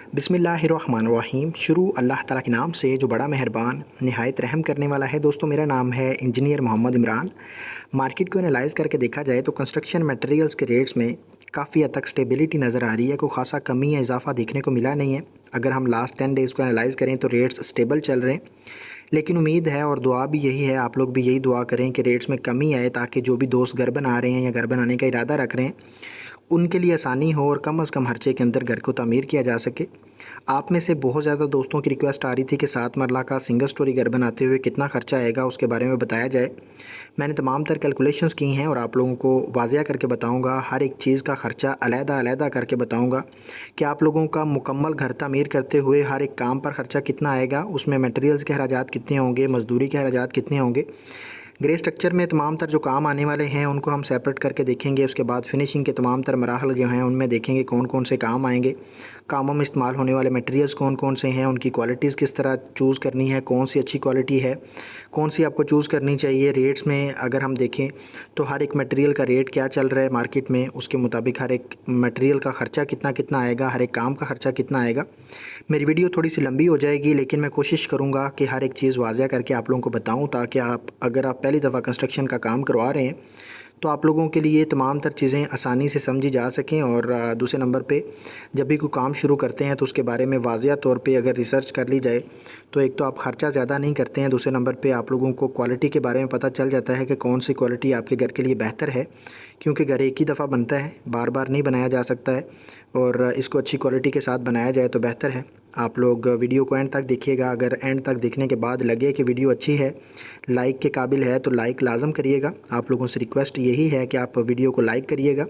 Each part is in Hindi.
बिस्मिल्लाहिर्रहमानिर्रहीम। शुरू अल्लाह ताला के नाम से जो बड़ा मेहरबान नहायत रहम करने वाला है। दोस्तों, मेरा नाम है इंजीनियर मोहम्मद इमरान। मार्केट को एनालाइज़ करके देखा जाए तो कंस्ट्रक्शन मटेरियल्स के रेट्स में काफ़ी हद तक स्टेबिलिटी नज़र आ रही है। कोई ख़ासा कमी या इजाफा देखने को मिला नहीं है। अगर हम लास्ट 10 डेज़ को एनालाइज़ करें तो रेट्स स्टेबल चल रहे हैं, लेकिन उम्मीद है और दुआ भी यही है, आप लोग भी यही दुआ करें कि रेट्स में कमी आए, ताकि जो भी दोस्त घर बना रहे हैं या घर बनाने का इरादा रख रहे हैं उनके लिए आसानी हो और कम से कम खर्चे के अंदर घर को तामीर किया जा सके। आप में से बहुत ज़्यादा दोस्तों की रिक्वेस्ट आ रही थी कि 7 मरला का सिंगल स्टोरी घर बनाते हुए कितना ख़र्चा आएगा उसके बारे में बताया जाए। मैंने तमाम तर कैलकुलेशंस की हैं और आप लोगों को वाज़िया करके बताऊंगा, हर एक चीज़ का ख़र्चा अलग-अलग करके बताऊंगा कि आप लोगों का मुकम्मल घर तामीर करते हुए हर एक काम पर ख़र्चा कितना आएगा, उसमें मटेरियल्स के अखराजात कितने होंगे, मज़दूरी के अखराजात कितने होंगे। ग्रे स्ट्रक्चर में तमाम तर जो काम आने वाले हैं उनको हम सेपरेट करके देखेंगे। उसके बाद फिनिशिंग के तमाम तर मराहल जो हैं उनमें देखेंगे कौन कौन से काम आएंगे, कामों में इस्तेमाल होने वाले मटेरियल्स कौन कौन से हैं, उनकी क्वालिटीज़ किस तरह चूज़ करनी है, कौन सी अच्छी क्वालिटी है, कौन सी आपको चूज़ करनी चाहिए। रेट्स में अगर हम देखें तो हर एक मटेरियल का रेट क्या चल रहा है मार्केट में, उसके मुताबिक हर एक मटेरियल का ख़र्चा कितना कितना आएगा, हर एक काम का ख़र्चा कितना आएगा। मेरी वीडियो थोड़ी सी लंबी हो जाएगी, लेकिन मैं कोशिश करूँगा कि हर एक चीज़ वाज़िया करके आप लोगों को बताऊँ, ताकि अगर आप पहली दफ़ा कंस्ट्रक्शन का काम करवा रहे हैं तो आप लोगों के लिए तमाम तर चीज़ें आसानी से समझी जा सकें। और दूसरे नंबर पे जब भी कोई काम शुरू करते हैं तो उसके बारे में वाज़िया तौर पे अगर रिसर्च कर ली जाए तो एक तो आप ख़र्चा ज़्यादा नहीं करते हैं, दूसरे नंबर पे आप लोगों को क्वालिटी के बारे में पता चल जाता है कि कौन सी क्वालिटी आपके घर के लिए बेहतर है, क्योंकि घर एक ही दफ़ा बनता है, बार बार नहीं बनाया जा सकता है और इसको अच्छी क्वालिटी के साथ बनाया जाए तो बेहतर है। आप लोग वीडियो को एंड तक देखिएगा। अगर एंड तक देखने के बाद लगे कि वीडियो अच्छी है, लाइक के काबिल है, तो लाइक लाजम करिएगा। आप लोगों से रिक्वेस्ट यही है कि आप वीडियो को लाइक करिएगा।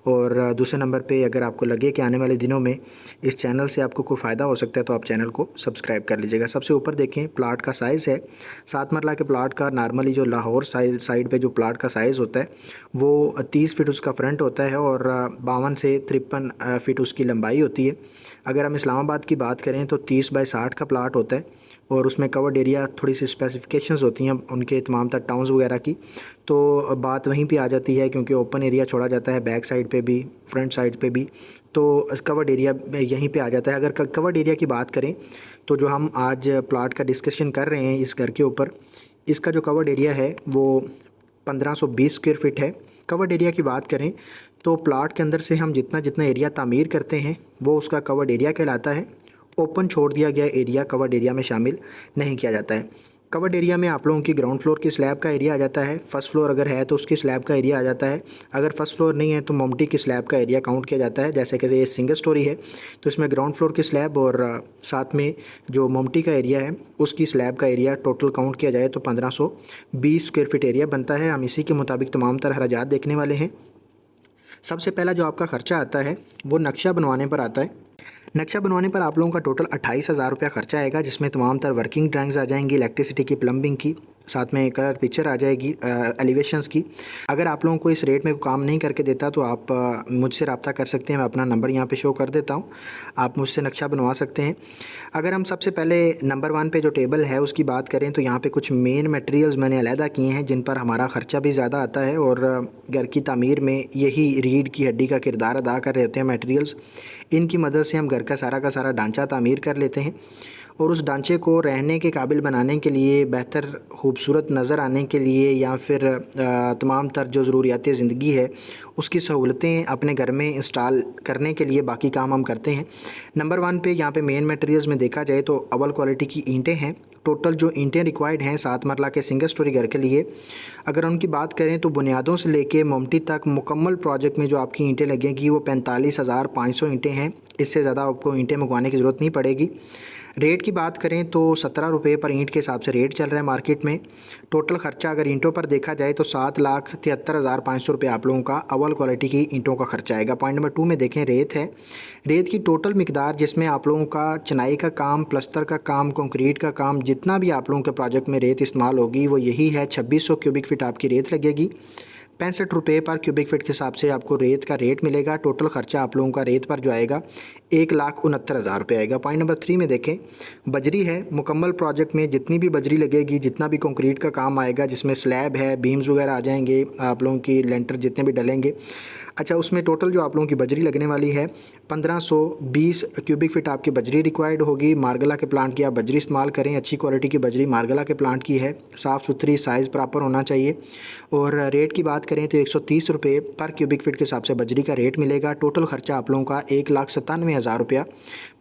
और दूसरे नंबर पे अगर आपको लगे कि आने वाले दिनों में इस चैनल से आपको कोई फ़ायदा हो सकता है तो आप चैनल को सब्सक्राइब कर लीजिएगा। सबसे ऊपर देखें प्लाट का साइज़ है 7 मरला के प्लाट का। नॉर्मली जो लाहौर साइड पे जो प्लाट का साइज़ होता है वो 30 फ़ीट उसका फ्रंट होता है और 52 से 53 फ़ीट उसकी लंबाई होती है। अगर हम इस्लामाबाद की बात करें तो 30 बाई 60 का प्लाट होता है और उसमें कवर्ड एरिया थोड़ी सी स्पेसिफिकेशंस होती हैं उनके तमाम तर टाउन्स वगैरह की, तो बात वहीं पे आ जाती है, क्योंकि ओपन एरिया छोड़ा जाता है बैक साइड पे भी, फ्रंट साइड पे भी, तो कवर्ड एरिया यहीं पे आ जाता है। अगर कवर्ड एरिया की बात करें तो जो हम आज प्लाट का डिस्कशन कर रहे हैं इस घर के ऊपर, इसका जो कवर्ड एरिया है वो 1520 स्क्वायर फीट है। कवर्ड एरिया की बात करें तो प्लाट के अंदर से हम जितना जितना एरिया तामीर करते हैं वो उसका कवर्ड एरिया कहलाता है। ओपन छोड़ दिया गया एरिया कवर्ड एरिया में शामिल नहीं किया जाता है। कवर्ड एरिया में आप लोगों की ग्राउंड फ्लोर की स्लैब का एरिया आ जाता है, फर्स्ट फ्लोर अगर है तो उसकी स्लैब का एरिया आ जाता है, अगर फर्स्ट फ्लोर नहीं है तो मोमटी की स्लैब का एरिया काउंट किया जाता है। जैसे कि ये सिंगल स्टोरी है तो इसमें ग्राउंड फ्लोर की स्लैब और साथ में जो मोमटी का एरिया है उसकी स्लैब का एरिया टोटल काउंट किया जाए तो 1520 स्क्वायर फीट एरिया बनता है। हम इसी के मुताबिक तमाम तरह खर्चात देखने वाले हैं। सबसे पहला जो आपका ख़र्चा आता है वो नक्शा बनवाने पर आता है। नक्शा बनवाने पर आप लोगों का टोटल 28,000 रुपया खर्चा आएगा, जिसमें तमाम तर वर्किंग ड्राइंग्स आ जाएंगी, इलेक्ट्रिसिटी की, प्लम्बिंग की, साथ में कलर पिक्चर आ जाएगी एलिवेशंस की। अगर आप लोगों को इस रेट में काम नहीं करके देता तो आप मुझसे रब्ता कर सकते हैं। मैं अपना नंबर यहाँ पे शो कर देता हूँ, आप मुझसे नक्शा बनवा सकते हैं। अगर हम सबसे पहले नंबर 1 पे जो टेबल है उसकी बात करें तो यहाँ पे कुछ मेन मटेरियल्स मैंने अलहदा किए हैं जिन पर हमारा ख़र्चा भी ज़्यादा आता है और घर की तामीर में यही रीढ़ की हड्डी का किरदार अदा कर रहे होते हैं मटेरियल्स। इनकी मदद से हम घर का सारा ढांचा तामीर कर लेते हैं और उस ढांचे को रहने के काबिल बनाने के लिए, बेहतर खूबसूरत नज़र आने के लिए, या फिर तमाम तर जो ज़रूरियात ज़िंदगी है उसकी सहूलतें अपने घर में इंस्टॉल करने के लिए बाकी काम हम करते हैं। नंबर 1 पे यहाँ पे मेन मटेरियल्स में देखा जाए तो अव्वल क्वालिटी की ईंटें हैं। टोटल जो ईंटें रिक्वायर्ड हैं 7 मरला के सिंगल स्टोरी घर के लिए, अगर उनकी बात करें तो बुनियादों से लेके मोमटी तक मुकम्मल प्रोजेक्ट में जो आपकी ईंटें लगेंगी वो 45,500 ईंटें हैं। इससे ज़्यादा आपको ईंटें मंगवाने की ज़रूरत नहीं पड़ेगी। रेट की बात करें तो 17 रुपये पर ईंट के हिसाब से रेट चल रहा है मार्केट में। टोटल ख़र्चा अगर ईंटों पर देखा जाए तो 7,73,500 रुपये आप लोगों का अव्वल क्वालिटी की ईंटों का खर्चा आएगा। पॉइंट नंबर 2 में देखें रेत है। रेत की टोटल मिकदार जिसमें आप लोगों का चिनाई का काम, प्लस्तर का काम, कंक्रीट का काम, जितना भी आप लोगों के प्रोजेक्ट में रेत इस्तेमाल होगी वो यही है। 2600 क्यूबिक फ़ीट आपकी रेत लगेगी। 65 रुपये पर क्यूबिक फ़ीट के हिसाब से आपको रेत का रेट मिलेगा। टोटल ख़र्चा आप लोगों का रेत पर जो आएगा 1,69,000 रुपये आएगा। पॉइंट नंबर 3 में देखें, बजरी है, मुकम्मल प्रोजेक्ट में जितनी भी बजरी लगेगी, जितना भी कंक्रीट का काम आएगा, जिसमें स्लैब है, बीम्स वगैरह आ जाएंगे, आप लोगों की लेंटर जितने भी डलेंगे, अच्छा उसमें टोटल जो आप लोगों की बजरी लगने वाली है 1520 क्यूबिक फीट आपकी बजरी रिक्वायर्ड होगी। मार्गला के प्लांट की आप बजरी इस्तेमाल करें, अच्छी क्वालिटी की बजरी मार्गला के प्लांट की है, साफ़ सुथरी, साइज़ प्रॉपर होना चाहिए। और रेट की बात करें तो 130 रुपये पर क्यूबिक फीट के हिसाब से बजरी का रेट मिलेगा। टोटल खर्चा आप लोगों का 1,97,000 रुपया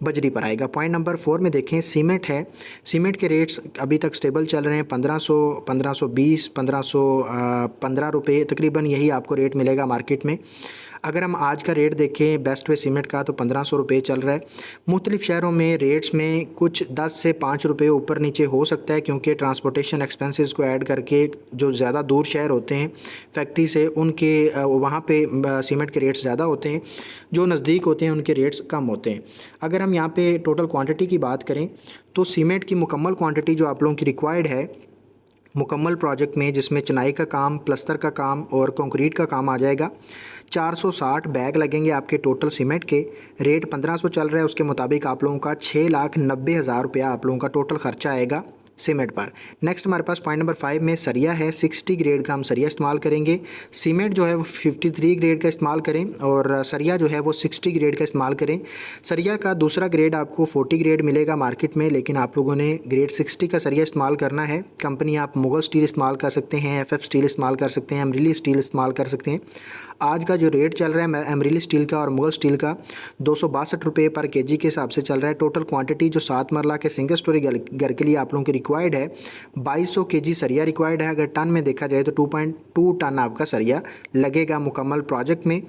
बजरी पर आएगा। पॉइंट नंबर 4 में देखें, सीमेंट है, सीमेंट के रेट्स अभी तक स्टेबल चल रहे हैं, 1500, 1520, 1515 रुपये तकरीबन यही आपको रेट मिलेगा मार्केट में। अगर हम आज का रेट देखें बेस्ट वे सीमेंट का तो 1500 रुपये चल रहा है। मुख्तलिफ़ शहरों में रेट्स में कुछ 10 से 5 रुपये ऊपर नीचे हो सकता है, क्योंकि ट्रांसपोर्टेशन एक्सपेंसेस को ऐड करके जो ज़्यादा दूर शहर होते हैं फैक्ट्री से, उनके वहाँ पे सीमेंट के रेट्स ज़्यादा होते हैं, जो नज़दीक होते हैं उनके रेट्स कम होते हैं। अगर हम यहाँ पे टोटल क्वांटिटी की बात करें तो सीमेंट की मुकम्मल क्वांटिटी जो आप लोगों की रिक्वायर्ड है मुकम्मल प्रोजेक्ट में, जिसमें चुनाई का काम, प्लस्तर का काम और कंक्रीट का काम आ जाएगा, 460 बैग लगेंगे आपके टोटल सीमेंट के। रेट 1500 चल रहा है, उसके मुताबिक आप लोगों का 6,90,000 रुपया आप लोगों का टोटल खर्चा आएगा सीमेंट पर। नेक्स्ट हमारे पास पॉइंट नंबर 5 में सरिया है, 60 ग्रेड का हम सरिया इस्तेमाल करेंगे। सीमेंट जो है वो 53 ग्रेड का इस्तेमाल करें और सरिया जो है वो 60 ग्रेड का इस्तेमाल करें। सरिया का दूसरा ग्रेड आपको 40 ग्रेड मिलेगा मार्केट में, लेकिन आप लोगों ने ग्रेड 60 का सरिया इस्तेमाल करना है। कंपनी आप मुगल स्टील इस्तेमाल कर सकते हैं, FF स्टील इस्तेमाल कर सकते हैं, अमरीली स्टील इस्तेमाल कर सकते हैं। आज का जो रेट चल रहा है अमरीली स्टील का और मुगल स्टील का 262 रुपये पर केजी के हिसाब से चल रहा है। टोटल क्वांटिटी जो 7 मरला के सिंगल स्टोरी घर के लिए आप लोगों की रिक्वायर्ड है 2200 केजी सरिया रिक्वायर्ड है। अगर टन में देखा जाए तो 2.2 टन आपका सरिया लगेगा मुकम्मल प्रोजेक्ट में।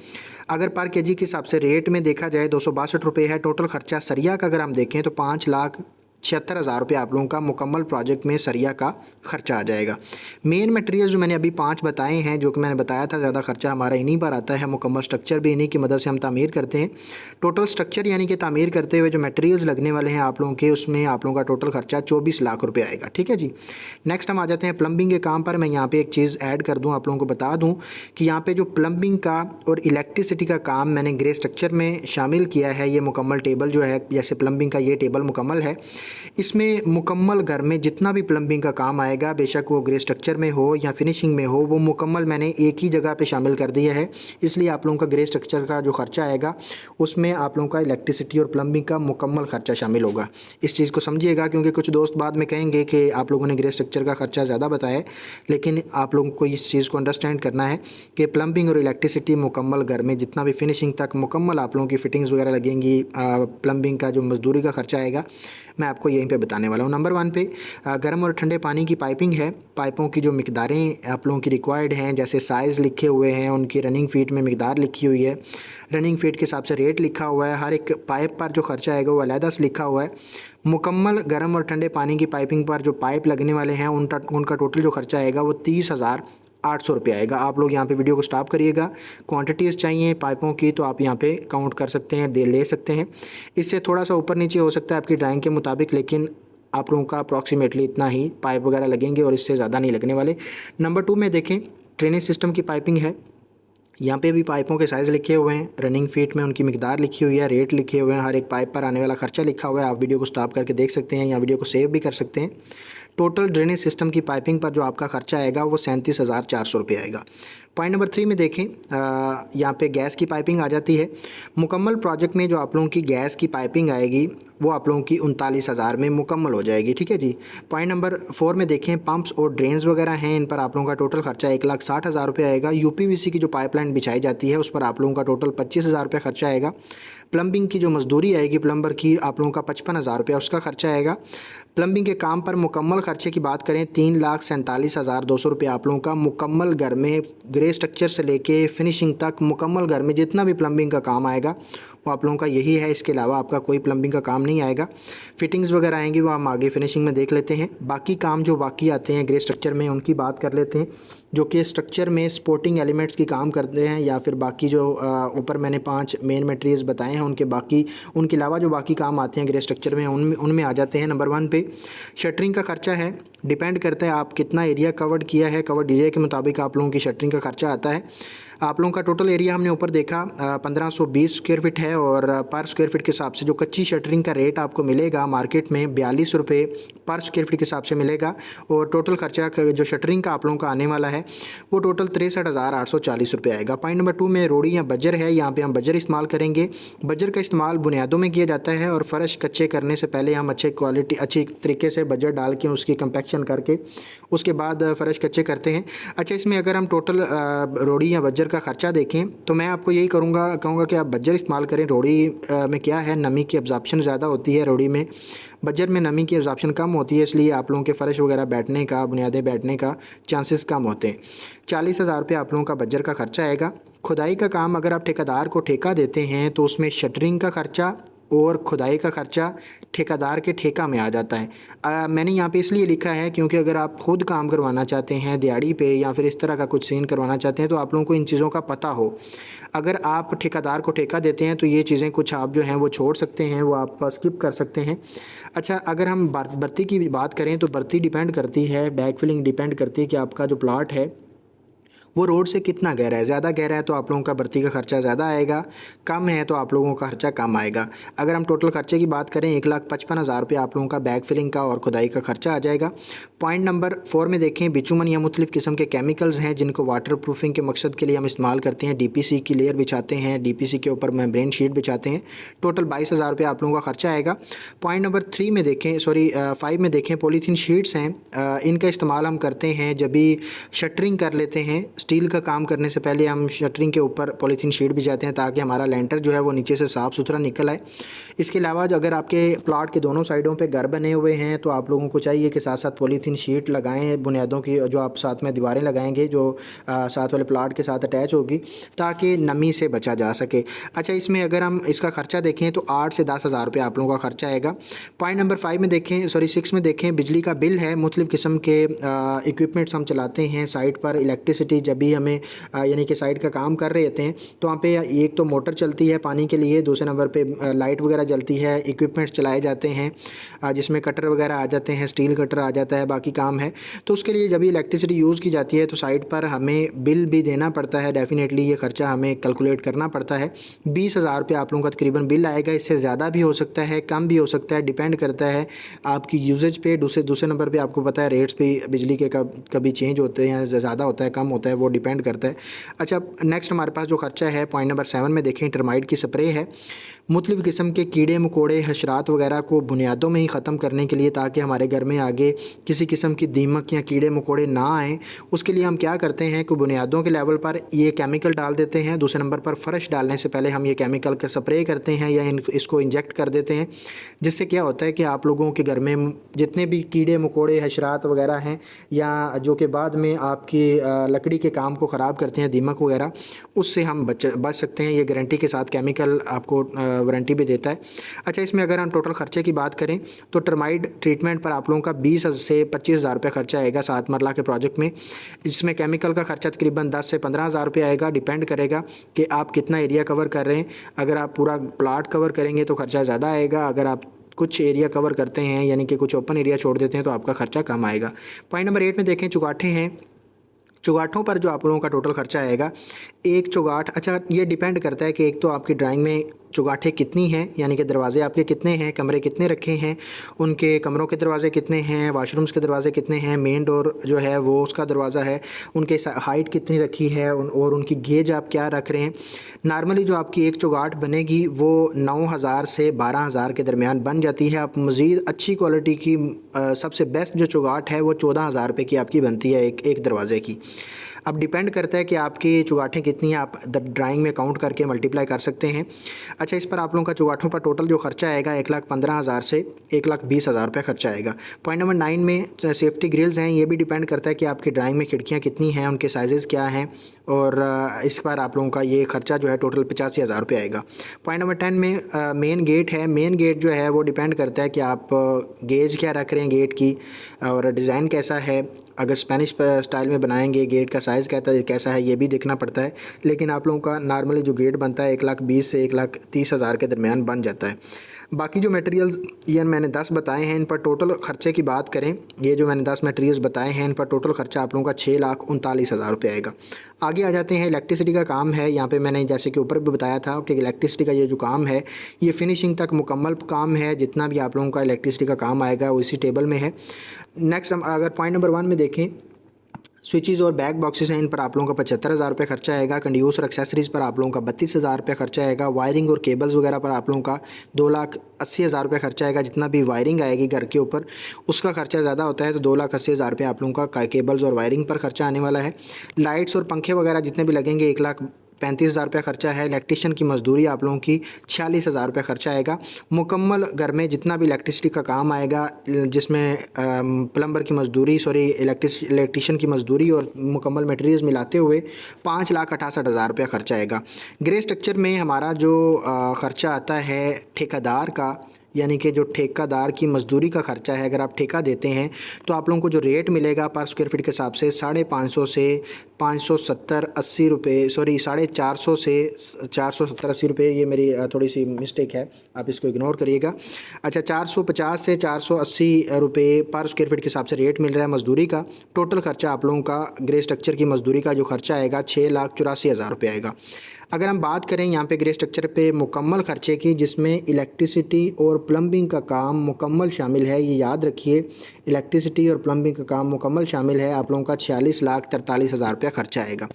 अगर पर केजी के हिसाब से रेट में देखा जाए 262 रुपये है टोटल खर्चा सरिया का। अगर हम देखें तो 5,76,000 रुपये आप लोगों का मुकम्मल प्रोजेक्ट में सरिया का खर्चा आ जाएगा। मेन मटेरियल जो मैंने अभी 5 बताए हैं, जो कि मैंने बताया था ज़्यादा खर्चा हमारा इन्हीं पर आता है, मुकम्मल स्ट्रक्चर भी इन्हीं की मदद से हम तामीर करते हैं। टोटल स्ट्रक्चर यानी कि तामीर करते हुए जो मटेरियल्स लगने वाले हैं आप लोगों के, उसमें आप लोगों का टोटल खर्चा 24 लाख रुपये आएगा। ठीक है जी। नेक्स्ट हम आ जाते हैं प्लम्बिंग के काम पर। मैं यहाँ पर एक चीज़ ऐड कर दूँ, आप लोगों को बता दूँ कि यहाँ पर जो प्लम्बिंग का और इलेक्ट्रिसिटी का काम मैंने ग्रे स्ट्रक्चर में शामिल किया है। ये मुकम्मल टेबल जो है, जैसे प्लम्बिंग का ये टेबल मुकम्मल है, इसमें मुकम्मल घर में जितना भी प्लम्बिंग का काम आएगा, बेशक वो ग्रे स्ट्रक्चर में हो या फिनिशिंग में हो, वो मुकम्मल मैंने एक ही जगह पे शामिल कर दिया है। इसलिए आप लोगों का ग्रे स्ट्रक्चर का जो खर्चा आएगा उसमें आप लोगों का इलेक्ट्रिसिटी और प्लम्बिंग का मुकम्मल खर्चा शामिल होगा। इस चीज़ को समझिएगा, क्योंकि कुछ दोस्त बाद में कहेंगे कि आप लोगों ने ग्रे स्ट्रक्चर का खर्चा ज़्यादा बताया है, लेकिन आप लोगों को इस चीज़ को अंडरस्टैंड करना है कि प्लम्बिंग और इलेक्ट्रिसिटी मुकम्मल घर में जितना भी फिनिशिंग तक मुकम्मल आप लोगों की फिटिंग्स वगैरह लगेंगी, प्लम्बिंग का जो मजदूरी का खर्चा आएगा मैं आपको यहीं पे बताने वाला हूँ। नंबर 1 पे गर्म और ठंडे पानी की पाइपिंग है। पाइपों की जो मिकदारें आप लोगों की रिक्वायर्ड हैं, जैसे साइज़ लिखे हुए हैं, उनकी रनिंग फीट में मिकदार लिखी हुई है, रनिंग फीट के हिसाब से रेट लिखा हुआ है, हर एक पाइप पर जो खर्चा आएगा वो अलहदा से लिखा हुआ है। मुकम्मल गर्म और ठंडे पानी की पाइपिंग पर जो पाइप लगने वाले हैं उनका टोटल जो खर्चा आएगा वो 30,800 रुपये आएगा। आप लोग यहाँ पे वीडियो को स्टॉप करिएगा। क्वांटिटीज़ चाहिए पाइपों की तो आप यहाँ पे काउंट कर सकते हैं, ले सकते हैं। इससे थोड़ा सा ऊपर नीचे हो सकता है आपकी ड्राइंग के मुताबिक, लेकिन आप लोगों का अप्रॉक्सीमेटली इतना ही पाइप वगैरह लगेंगे और इससे ज़्यादा नहीं लगने वाले। नंबर 2 में देखें, ड्रेनेज सिस्टम की पाइपिंग है। यहाँ पे भी पाइपों के साइज़ लिखे हुए हैं, रनिंग फीट में उनकी मिकदार लिखी हुई है, रेट लिखे हुए हैं, हर एक पाइप पर आने वाला खर्चा लिखा हुआ है। आप वीडियो को स्टॉप करके देख सकते हैं या वीडियो को सेव भी कर सकते हैं। टोटल ड्रेनेज सिस्टम की पाइपिंग पर जो आपका खर्चा आएगा वो 37,400 रुपये आएगा। पॉइंट नंबर 3 में देखें, यहाँ पे गैस की पाइपिंग आ जाती है। मुकम्मल प्रोजेक्ट में जो आप लोगों की गैस की पाइपिंग आएगी वो आप लोगों की 39,000 में मुकम्मल हो जाएगी। ठीक है जी। पॉइंट नंबर 4 में देखें, पंप्स और ड्रेन्स वगैरह हैं, इन पर आप लोगों का टोटल खर्चा 1,60,000 रुपये आएगा। UPVC की जो पाइपलाइन बिछाई जाती है उस पर आप लोगों का टोटल 25,000 रुपये खर्चा आएगा। प्लम्बिंग की जो मजदूरी आएगी प्लम्बर की, आप लोगों का 55,000 रुपया उसका खर्चा आएगा। प्लम्बिंग के काम पर मुकम्मल खर्चे की बात करें 3,47,200 रुपये आप लोगों का मुकम्मल घर में ग्रे स्ट्रक्चर से लेके फिनिशिंग तक मुकम्मल घर में जितना भी प्लम्बिंग का काम आएगा वो आप लोगों का यही है। इसके अलावा आपका कोई प्लम्बिंग का काम नहीं आएगा। फिटिंग्स वगैरह आएंगी वो हम आगे फिनिशिंग में देख लेते हैं। बाकी काम जो बाकी आते हैं ग्रे स्ट्रक्चर में उनकी बात कर लेते हैं, जो कि स्ट्रक्चर में सपोर्टिंग एलिमेंट्स की काम करते हैं, या फिर बाकी जो ऊपर मैंने 5 मेन मटेरियल्स बताए हैं उनके अलावा जो बाकी काम आते हैं ग्रे स्ट्रक्चर में उनमें आ जाते हैं। नंबर 1 पे शटरिंग का खर्चा है। डिपेंड करता है आप कितना एरिया कवर्ड किया है, कवर्ड एरिया के मुताबिक आप लोगों की शटरिंग का खर्चा आता है। आप लोगों का टोटल एरिया हमने ऊपर देखा 1520 स्क्वायर फीट है और पर स्क्वायर फीट के हिसाब से जो कच्ची शटरिंग का रेट आपको मिलेगा मार्केट में 42 रुपये पर स्क्वायर फीट के हिसाब से मिलेगा। और टोटल खर्चा जो शटरिंग का आप लोगों का आने वाला है वो टोटल 63,840 रुपये आएगा। पॉइंट नंबर 2 में रोड़ी या बजर है, यहाँ पे हम बजर इस्तेमाल करेंगे। बजर का इस्तेमाल बुनियादों में किया जाता है और फ़र्श कच्चे करने से पहले हम अच्छी तरीके से बजर डाल के उसकी कंपैक्शन करके उसके बाद फ़र्श कच्चे करते हैं। अच्छा, इसमें अगर हम टोटल रोड़ी या बजर का ख़र्चा देखें तो मैं आपको यही कहूँगा कि आप बजर इस्तेमाल करें। रोड़ी में क्या है, नमी की एब्जॉर्प्शन ज़्यादा होती है रोड़ी में, बजर में नमी की एब्जॉर्प्शन कम होती है, इसलिए आप लोगों के फ़र्श वगैरह बैठने का, बुनियादें बैठने का चांसेस कम होते हैं। 40,000 रुपये आप लोगों का बजर का ख़र्चा आएगा। खुदाई का काम अगर आप ठेकेदार को ठेका देते हैं तो उसमें शटरिंग का ख़र्चा और खुदाई का ख़र्चा ठेकेदार के ठेका में आ जाता है। मैंने यहाँ पे इसलिए लिखा है क्योंकि अगर आप खुद काम करवाना चाहते हैं दिहाड़ी पे या फिर इस तरह का कुछ सीन करवाना चाहते हैं तो आप लोगों को इन चीज़ों का पता हो। अगर आप ठेकेदार को ठेका देते हैं तो ये चीज़ें कुछ आप जो हैं वो छोड़ सकते हैं, वो आप स्किप कर सकते हैं। अच्छा, अगर हम बर्ती की बात करें तो बर्ती डिपेंड करती है, बैक फिलिंग डिपेंड करती है कि आपका जो प्लाट है वो रोड से कितना गहरा है। ज़्यादा गहरा है तो आप लोगों का बर्ती का खर्चा ज़्यादा आएगा, कम है तो आप लोगों का खर्चा कम आएगा। अगर हम टोटल खर्चे की बात करें 1,55,000 रुपये आप लोगों का बैक फिलिंग का और खुदाई का खर्चा आ जाएगा। पॉइंट नंबर 4 में देखें, बिचुमन या मुख्तलिफ़ किस्म के केमिकल्स हैं जिनको वाटर प्रूफिंग के मकसद के लिए हम इस्तेमाल करते हैं। DPC की लेयर बिछाते हैं, DPC के ऊपर मेम्ब्रेन शीट बिछाते हैं। टोटल 22,000 रुपये आप लोगों का खर्चा आएगा। पॉइंट नंबर 3 में देखें, 5 में देखें, पॉलीथीन शीट्स हैं, इनका इस्तेमाल हम करते हैं जब भी शटरिंग कर लेते हैं। स्टील का काम करने से पहले हम शटरिंग के ऊपर पॉलीथीन शीट बिछाते हैं ताकि हमारा लेंटर जो है वो नीचे से साफ़ सुथरा निकल आए। इसके अलावा अगर आपके प्लाट के दोनों साइडों पे घर बने हुए हैं तो आप लोगों को चाहिए कि साथ साथ पॉलीथीन शीट लगाएं बुनियादों की, जो आप साथ में दीवारें लगाएंगे जो साथ वाले प्लाट के साथ अटैच होगी ताकि नमी से बचा जा सके। अच्छा, इसमें अगर हम इसका ख़र्चा देखें तो 8 से 10,000 रुपये आप लोगों का खर्चा आएगा। पॉइंट नंबर 6 में देखें, बिजली का बिल है। मुख्तलिफ़ किस्म के इक्विपमेंट्स हम चलाते हैं साइट पर। इलेक्ट्रिसिटी जब भी हमें यानी कि साइट का काम कर रहे होते हैं तो वहाँ पे एक तो मोटर चलती है पानी के लिए, दूसरे नंबर पे लाइट वगैरह जलती है, इक्विपमेंट्स चलाए जाते हैं जिसमें कटर वगैरह आ जाते हैं, स्टील कटर आ जाता है, बाकी काम है। तो उसके लिए जब भी इलेक्ट्रिसिटी यूज़ की जाती है तो साइट पर हमें बिल भी देना पड़ता है। डेफिनेटली ये खर्चा हमें कैलकुलेट करना पड़ता है। 20,000 रुपये आप लोगों का तकरीबन बिल आएगा। इससे ज़्यादा भी हो सकता है, कम भी हो सकता है, डिपेंड करता है आपकी यूजेज पे। दूसरे नंबर पे आपको पता है रेट्स पे बिजली के कभी चेंज होते हैं, ज़्यादा होता है, कम होता है, वो डिपेंड करता है। अच्छा, नेक्स्ट हमारे पास जो खर्चा है पॉइंट नंबर 7 में देखें, टर्माइट की स्प्रे है। मुख्तलिफ़ किस्म के कीड़े मकोड़े, हशरात वगैरह को बुनियादों में ही ख़त्म करने के लिए, ताकि हमारे घर में आगे किसी किस्म की दीमक या कीड़े मकोड़े ना आएँ, उसके लिए हम क्या करते हैं कि बुनियादों के लेवल पर ये केमिकल डाल देते हैं। दूसरे नंबर पर फ़र्श डालने से पहले हम ये केमिकल का स्प्रे करते हैं या इसको इंजेक्ट कर देते हैं, जिससे क्या होता है कि आप लोगों के घर में जितने भी कीड़े मकोड़े, हशरात वगैरह हैं या जो कि बाद में आपकी लकड़ी के काम को ख़राब करते हैं, दीमक वगैरह, उससे हम बच सकते हैं। ये गारंटी के साथ केमिकल आपको वारंटी भी देता है। अच्छा, इसमें अगर हम टोटल ख़र्चे की बात करें तो टर्माइट ट्रीटमेंट पर आप लोगों का 20 से 25,000 रुपये खर्चा आएगा 7 मरला के प्रोजेक्ट में। इसमें केमिकल का खर्चा तकरीबन 10 से 15,000 रुपये आएगा। डिपेंड करेगा कि आप कितना एरिया कवर कर रहे हैं। अगर आप पूरा प्लाट कवर करेंगे तो खर्चा ज़्यादा आएगा। अगर आप कुछ एरिया कवर करते हैं यानी कि कुछ ओपन एरिया छोड़ देते हैं तो आपका खर्चा कम आएगा। पॉइंट नंबर 8 में देखें, चुगाठे हैं। चुगाठों पर जो आप लोगों का टोटल खर्चा आएगा, एक चुगाठ, अच्छा ये डिपेंड करता है कि एक तो आपकी ड्राइंग में चुगाठे कितनी हैं, यानी कि दरवाज़े आपके कितने हैं, कमरे कितने रखे हैं, उनके कमरों के दरवाज़े कितने हैं, वाशरूम्स के दरवाज़े कितने हैं, मेन डोर जो है वो उसका दरवाज़ा है, उनके हाइट कितनी रखी है और उनकी गेज आप क्या रख रहे हैं। नॉर्मली जो आपकी एक चुगाठ बनेगी वो 9,000 से 12,000 के दरमियान बन जाती है। आप मज़ीद अच्छी क्वालिटी की सबसे बेस्ट जो चुगाठ है वो 14,000 रुपये की आपकी बनती है एक दरवाज़े की। अब डिपेंड करता है कि आपकी चुगाठें कितनी हैं, आप ड्राइंग में काउंट करके मल्टीप्लाई कर सकते हैं। अच्छा, इस पर आप लोगों का चुगाठों पर टोटल जो खर्चा आएगा 1,15,000 से 1,20,000 रुपये खर्चा आएगा। पॉइंट नंबर 9 में सेफ्टी ग्रिल्स हैं। ये भी डिपेंड करता है कि आपकी ड्राइंग में खिड़कियाँ कितनी हैं, उनके साइज़ क्या हैं, और इस पर आप लोगों का ये खर्चा जो है टोटल 85,000 रुपये आएगा। पॉइंट नंबर 10 में मेन गेट है। मेन गेट जो है वो डिपेंड करता है कि आप गेज क्या रख रहे हैं गेट की और डिज़ाइन कैसा है। अगर स्पेनिश स्टाइल में बनाएंगे, गेट का साइज़ कैसा है ये भी देखना पड़ता है। लेकिन आप लोगों का नॉर्मली जो गेट बनता है 1,20,000 से 1,30,000 के दरमियान बन जाता है। बाकी जो मटेरियल्स ये मैंने 10 बताए हैं, इन पर टोटल ख़र्चे की बात करें, ये जो मैंने 10 मटेरियल्स बताए हैं इन पर टोटल ख़र्चा आप लोगों का 6,39,000 रुपये आएगा। आगे आ जाते हैं, इलेक्ट्रिसिटी का काम है। यहाँ पे मैंने जैसे कि ऊपर भी बताया था कि इलेक्ट्रिसिटी का ये जो काम है ये फिनिशिंग तक मुकम्मल काम है। जितना भी आप लोगों का इलेक्ट्रिसिटी का काम आएगा वो इसी टेबल में है। नेक्स्ट हम अगर पॉइंट नंबर 1 में देखें, स्विचेस और बैक बॉक्सेस हैं, इन पर आप लोगों का 75,000 रुपये खर्चा आएगा। कंड्यूस और एक्सेसरीज़ पर आप लोगों का 32,000 रुपये खर्चा आएगा। वायरिंग और केबल्स वगैरह पर आप लोगों का 2,80,000 रुपये खर्चा आएगा। जितना भी वायरिंग आएगी घर के ऊपर उसका खर्चा ज़्यादा होता है, तो 2,80,000 रुपये आप लोगों का केबल्स और वायरिंग पर खर्चा आने वाला है। लाइट्स और पंखे वगैरह जितने भी लगेंगे 1,35,000 रुपये खर्चा है। इलेक्ट्रिशियन की मजदूरी आप लोगों की 46,000 रुपये खर्चा आएगा। मुकम्मल घर में जितना भी इलेक्ट्रिसिटी का काम आएगा, जिसमें प्लम्बर की मजदूरी इलेक्ट्रिशियन की मजदूरी और मुकम्मल मटेरियल्स मिलाते हुए 5,68,000 रुपये खर्चा आएगा। ग्रे स्ट्रक्चर में हमारा जो ख़र्चा आता है ठेकेदार का, यानी कि जो ठेकेदार की मजदूरी का ख़र्चा है, अगर आप ठेका देते हैं तो आप लोगों को जो रेट मिलेगा पर स्क्वायर फीट के हिसाब से 550 से 570 80 रुपये, सॉरी 450 से 470 80 रुपये, ये मेरी थोड़ी सी मिस्टेक है, आप इसको इग्नोर करिएगा। अच्छा, 450 से 480 रुपये पर स्क्वायर फीट के हिसाब से रेट मिल रहा है मजदूरी का। टोटल ख़र्चा आप लोगों का ग्रे स्ट्रक्चर की मजदूरी का जो खर्चा आएगा 6,84,000 रुपये आएगा। अगर हम बात करें यहाँ पे ग्रे स्ट्रक्चर पे मुकम्मल ख़र्चे की, जिसमें इलेक्ट्रिसिटी और प्लम्बिंग का काम मुकम्मल शामिल है, ये याद रखिए, इलेक्ट्रिसिटी और प्लम्बिंग का काम मुकम्मल शामिल है, आप लोगों का 46,43,000 रुपया खर्चा आएगा।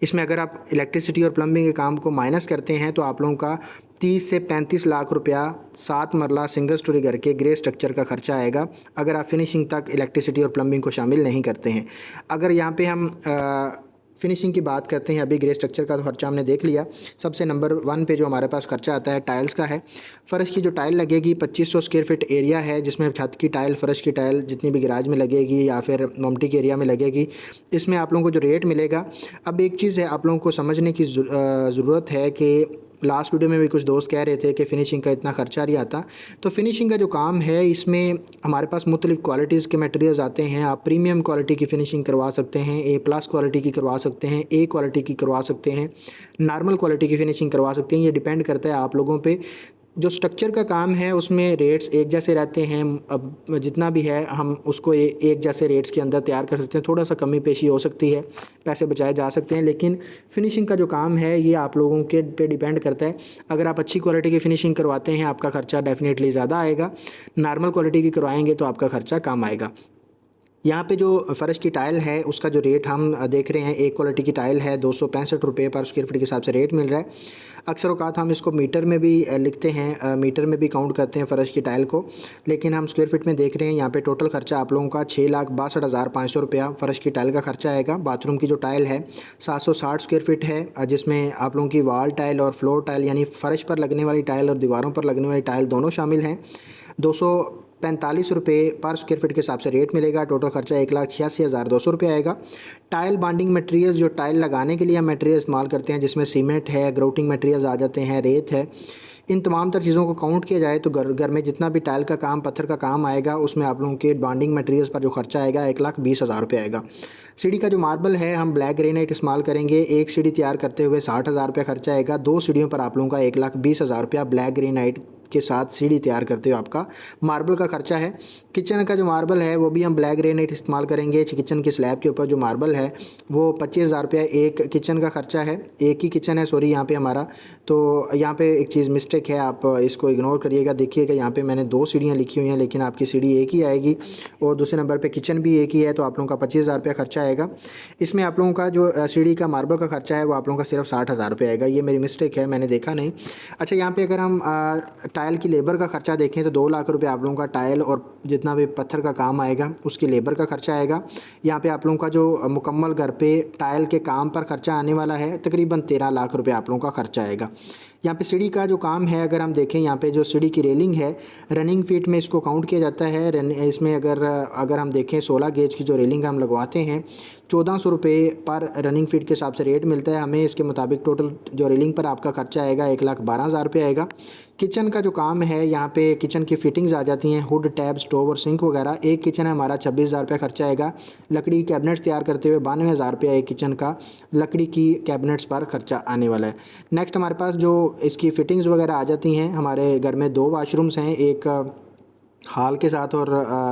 इसमें अगर आप इलेक्ट्रिसिटी और प्लम्बिंग के काम को माइनस करते हैं तो आप लोगों का 30 से 35 लाख रुपया 7 मरला सिंगल स्टोरी घर के ग्रे स्ट्रक्चर का खर्चा आएगा, अगर आप फिनिशिंग तक इलेक्ट्रिसिटी और प्लम्बिंग को शामिल नहीं करते हैं। अगर यहाँ पे हम फिनिशिंग की बात करते हैं, अभी ग्रे स्ट्रक्चर का तो खर्चा हमने देख लिया। सबसे नंबर 1 पे जो हमारे पास खर्चा आता है टाइल्स का है। फ़र्श की जो टाइल लगेगी 2500 स्क्वायर फीट एरिया है, जिसमें छत की टाइल, फ़र्श की टाइल जितनी भी गैराज में लगेगी या फिर मोमटी के एरिया में लगेगी, इसमें आप लोगों को जो रेट मिलेगा। अब एक चीज़ है आप लोगों को समझने की ज़रूरत है कि लास्ट वीडियो में भी कुछ दोस्त कह रहे थे कि फ़िनिशिंग का इतना खर्चा नहीं आता। तो फिनिशिंग का जो काम है इसमें हमारे पास मुख्तलिफ़ क्वालिटीज़ के मटेरियल्स आते हैं। आप प्रीमियम क्वालिटी की फ़िनिशिंग करवा सकते हैं, A+ क्वालिटी की करवा सकते हैं, A क्वालिटी की करवा सकते हैं, नॉर्मल क्वालिटी की फ़िनिशिंग करवा सकते हैं। ये डिपेंड करता है आप लोगों पे। जो स्ट्रक्चर का काम है उसमें रेट्स एक जैसे रहते हैं। अब जितना भी है हम उसको एक जैसे रेट्स के अंदर तैयार कर सकते हैं। थोड़ा सा कमी पेशी हो सकती है, पैसे बचाए जा सकते हैं, लेकिन फिनिशिंग का जो काम है ये आप लोगों के पे डिपेंड करता है। अगर आप अच्छी क्वालिटी की फ़िनिशिंग करवाते हैं आपका ख़र्चा डेफिनेटली ज़्यादा आएगा, नॉर्मल क्वालिटी की करवाएंगे तो आपका ख़र्चा कम आएगा। यहाँ पे जो फ़र्श की टाइल है उसका जो रेट हम देख रहे हैं, एक क्वालिटी की टाइल है 265 रुपये पर स्क्वायर फीट के हिसाब से रेट मिल रहा है। अक्सर औक़ात हम इसको मीटर में भी लिखते हैं, मीटर में भी काउंट करते हैं फ़र्श की टाइल को, लेकिन हम स्क्वायर फीट में देख रहे हैं। यहाँ पे टोटल ख़र्चा आप लोगों का 6,62,500 रुपया फ़र्श की टाइल का ख़र्चा आएगा। बाथरूम की जो टाइल है 760 स्क्वायर फीट है, जिसमें आप लोगों की वाल टाइल और फ्लोर टाइल यानी फ़र्श पर लगने वाली टाइल और दीवारों पर लगने वाली टाइल दोनों शामिल हैं। 245 रुपये पर स्क्वायर फीट के हिसाब से रेट मिलेगा। टोटल खर्चा 1,86,200 रुपये आएगा। टाइल बाइंडिंग मटेरियल, जो टाइल लगाने के लिए हम मटेरियल इस्तेमाल करते हैं, जिसमें सीमेंट है, ग्राउटिंग मटेरियल्स आ जाते हैं, रेत है, इन तमाम तर चीज़ों को काउंट किया जाए तो घर में जितना भी टाइल का काम, पत्थर का काम आएगा, उसमें आप लोगों के बॉन्डिंग मटेरियल्स पर जो खर्चा आएगा 1,20,000 रुपये आएगा। सीढ़ी का जो मार्बल है हम ब्लैक ग्रेनाइट इस्तेमाल करेंगे। एक सीढ़ी तैयार करते हुए 60,000 रुपये खर्चा आएगा। 2 सीढ़ियों पर आप लोगों का 1,20,000 रुपया ब्लैक ग्रेनाइट के साथ सीढ़ी तैयार करते हुए आपका मार्बल का खर्चा है। किचन का जो मार्बल है वो भी हम ब्लैक ग्रेनाइट इस्तेमाल करेंगे। किचन के स्लैब के ऊपर जो मार्बल है वो 25,000 रुपया एक किचन का खर्चा है। एक ही किचन है, सॉरी, यहाँ पे हमारा, तो यहाँ पे एक चीज़ मिस्टेक है, आप इसको इग्नोर करिएगा। देखिएगा यहाँ पे मैंने 2 सीढ़ियाँ लिखी हुई हैं, लेकिन आपकी सीढ़ी एक ही आएगी और दूसरे नंबर पे किचन भी एक ही है, तो आप लोगों का 25,000 रुपया खर्चा आएगा। इसमें आप लोगों का जो सीढ़ी का मार्बल का खर्चा है वो आप लोगों का सिर्फ 60,000 रुपये आएगा। ये मेरी मिस्टेक है, मैंने देखा नहीं। अच्छा, यहाँ पे अगर हम टाइल की लेबर का खर्चा देखें तो 2 लाख रुपये आप लोगों का टाइल और जितना भी पत्थर का काम आएगा उसकी लेबर का खर्चा आएगा। यहाँ पे आप लोगों का जो मुकम्मल घर पे टाइल के काम पर खर्चा आने वाला है तकरीबन 13 लाख रुपये आप लोगों का खर्चा आएगा। यहाँ पे सीढ़ी का जो काम है, अगर हम देखें, यहाँ पे जो सीढ़ी की रेलिंग है रनिंग फीट में इसको काउंट किया जाता है। इसमें अगर हम देखें 16 गेज की जो रेलिंग हम लगवाते हैं 1,400 रुपये पर रनिंग फीट के हिसाब से रेट मिलता है हमें। इसके मुताबिक टोटल जो रेलिंग पर आपका खर्चा आएगा 1,12,000 रुपये आएगा। किचन का जो काम है, यहाँ पे किचन की फिटिंग्स आ जाती हैं, हुड, टैब, स्टोव और सिंक वगैरह। एक किचन है हमारा 26,000 खर्चा आएगा। लकड़ी की कैबिनेट्स तैयार करते हुए 92,000 एक किचन का लकड़ी की कैबिनेट्स पर खर्चा आने वाला है। नेक्स्ट हमारे पास जो इसकी फिटिंग्स वगैरह आ जाती हैं, हमारे घर में 2 वाशरूम्स हैं, एक हॉल के साथ और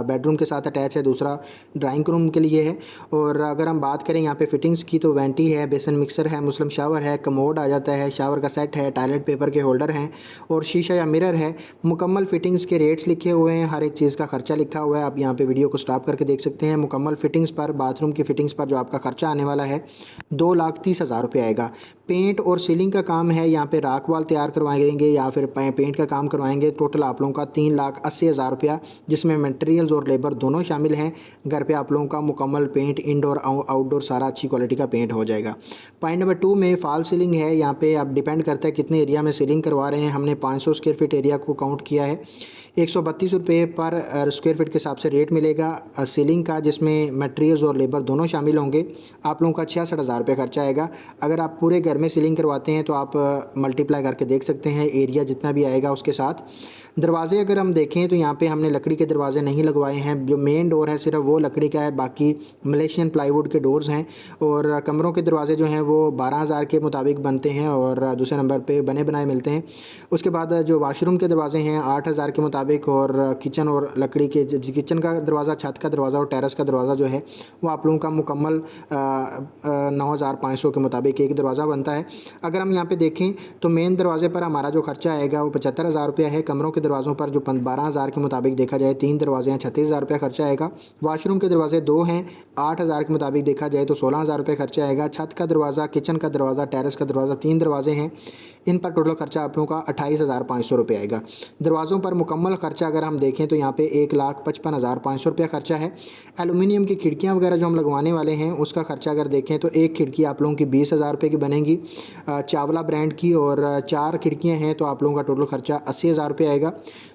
बेडरूम के साथ अटैच है, दूसरा ड्राइंग रूम के लिए है। और अगर हम बात करें यहाँ पे फिटिंग्स की, तो वेंटी है, बेसन मिक्सर है, मुस्लिम शावर है, कमोड आ जाता है, शावर का सेट है, टॉयलेट पेपर के होल्डर हैं और शीशा या मिरर है। मुकम्मल फिटिंग्स के रेट्स लिखे हुए हैं, हर एक चीज़ का खर्चा लिखा हुआ है। आप यहाँ पे वीडियो को स्टॉप करके देख सकते हैं। मुकम्मल फिटिंग्स पर, बाथरूम की फिटिंग्स पर जो आपका खर्चा आने वाला है 2,30,000 आएगा। पेंट और सीलिंग का काम है, यहाँ पे राख वाल तैयार करवाएंगे या फिर पेंट का काम करवाएंगे। टोटल आप लोगों का 3,80,000, जिसमें मटेरियल्स और लेबर दोनों शामिल हैं। घर पे आप लोगों का मुकम्मल पेंट, इंडोर आउटडोर सारा अच्छी क्वालिटी का पेंट हो जाएगा। पॉइंट नंबर 2 में फॉल सीलिंग है। यहाँ पे आप डिपेंड करता है कितने एरिया में सीलिंग करवा रहे हैं। हमने 500 स्क्वायर फीट एरिया को काउंट किया है। 132 रुपये पर स्क्वायर फीट के हिसाब से रेट मिलेगा सीलिंग का, जिसमें मटेरियल्स और लेबर दोनों शामिल होंगे। आप लोगों का 66,000 खर्चा आएगा। अगर आप पूरे घर में सीलिंग करवाते हैं तो आप मल्टीप्लाई करके देख सकते हैं एरिया जितना भी आएगा उसके साथ। दरवाजे अगर हम देखें तो यहाँ पे हमने लकड़ी के दरवाजे नहीं लगवाए हैं। जो मेन डोर है सिर्फ वो लकड़ी का है, बाकी मलेशियन प्लाईवुड के डोर्स हैं। और कमरों के दरवाजे जो हैं वो 12,000 के मुताबिक बनते हैं और दूसरे नंबर पे बने बनाए मिलते हैं। उसके बाद जो वाशरूम के दरवाजे हैं 8,000 के मुताबिक, और किचन और लकड़ी के किचन का दरवाज़ा, छत का दरवाज़ा और टेरेस का दरवाज़ा जो है वो आप लोगों का मुकम्मल 9,500 के मुताबिक एक दरवाज़ा बनता है। अगर हम यहाँ पे देखें तो मेन दरवाजे पर हमारा जो खर्चा आएगा वो 75,000 है। कमरों के दरवाज़ों पर जो 12,000 के मुताबिक देखा जाए 3 दरवाजे हैं, 36,000 खर्चा आएगा। वाशरूम के दरवाजे 2 हैं, 8,000 के मुताबिक देखा जाए तो 16,000 खर्चा आएगा। छत का दरवाज़ा, किचन का दरवाज़ा, टेरेस का दरवाज़ा, 3 दरवाजे हैं। इन पर टोटल खर्चा आप लोगों का 28,500 आएगा। दरवाज़ों पर मुकम्मल खर्चा अगर हम देखें तो यहाँ पे 1,55,500 खर्चा है। एलुमिनियम की खिड़कियाँ वगैरह जो हम लगवाने वाले हैं उसका खर्चा अगर देखें तो एक खिड़की आप लोगों की 20,000 की बनेगी चावला ब्रांड की, और 4 खिड़कियाँ हैं तो आप लोगों का टोटल खर्चा 80,000 आएगा।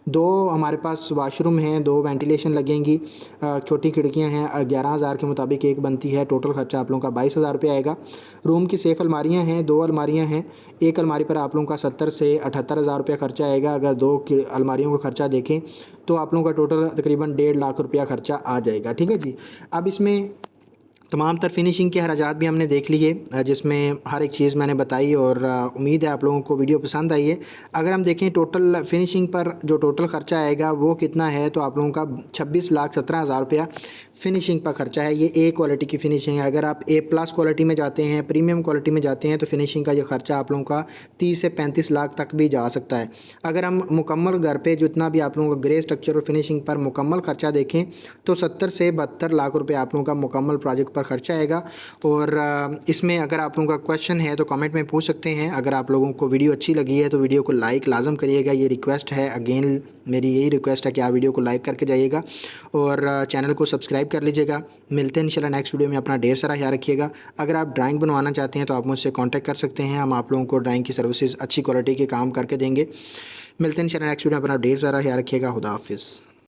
2 हमारे पास वाशरूम हैं, 2 वेंटिलेशन लगेंगी, छोटी खिड़कियाँ हैं, 11,000 के मुताबिक एक बनती है। टोटल खर्चा आप लोगों का 22,000 आएगा। रूम की सेफ़ अलमारियाँ हैं, 2 अलमारियाँ हैं। एक अलमारी पर आप लोगों का 70 से 78,000 खर्चा आएगा। अगर 2 अलमारियों का खर्चा देखें तो आप लोगों का टोटल तकरीबन 1.5 लाख रुपया खर्चा आ जाएगा। ठीक है जी। अब इसमें तमाम तर फिनिशिंग के खर्चात भी हमने देख लिए, जिसमें हर एक चीज़ मैंने बताई, और उम्मीद है आप लोगों को वीडियो पसंद आई है। अगर हम देखें टोटल फिनिशिंग पर जो टोटल खर्चा आएगा वो कितना है, तो आप लोगों का 26,17,000 फिनिशिंग पर खर्चा है। ये ए क्वालिटी की फिनिशिंग है। अगर आप ए प्लस क्वालिटी में जाते हैं, प्रीमियम क्वालिटी में जाते हैं, तो फिनिशिंग का ये खर्चा आप लोगों का 30 से 35 लाख तक भी जा सकता है। अगर हम मुकम्मल घर पे जितना भी आप लोगों का ग्रे स्ट्रक्चर और फिनिशिंग पर मुकम्मल खर्चा देखें तो 70 से 72 लाख रुपए आप लोगों का मुकम्मल प्रोजेक्ट पर खर्चा आएगा। और इसमें अगर आप लोगों का क्वेश्चन है तो कमेंट में पूछ सकते हैं। अगर आप लोगों को वीडियो अच्छी लगी है तो वीडियो को लाइक लाजम करिएगा, ये रिक्वेस्ट है। अगेन मेरी यही रिक्वेस्ट है कि आप वीडियो को लाइक करके जाइएगा और चैनल को सब्सक्राइब कर लीजिएगा। मिलते हैं इंशाल्लाह नेक्स्ट वीडियो में। अपना ढेर सारा ख्याल रखिएगा। अगर आप ड्राइंग बनवाना चाहते हैं तो आप मुझसे कांटेक्ट कर सकते हैं। हम आप लोगों को ड्राइंग की सर्विसेज अच्छी क्वालिटी के काम करके देंगे। मिलते हैं इंशाल्लाह नेक्स्ट वीडियो में। अपना ढेर सारा ख्याल रखिएगा। खुदा हाफिज़।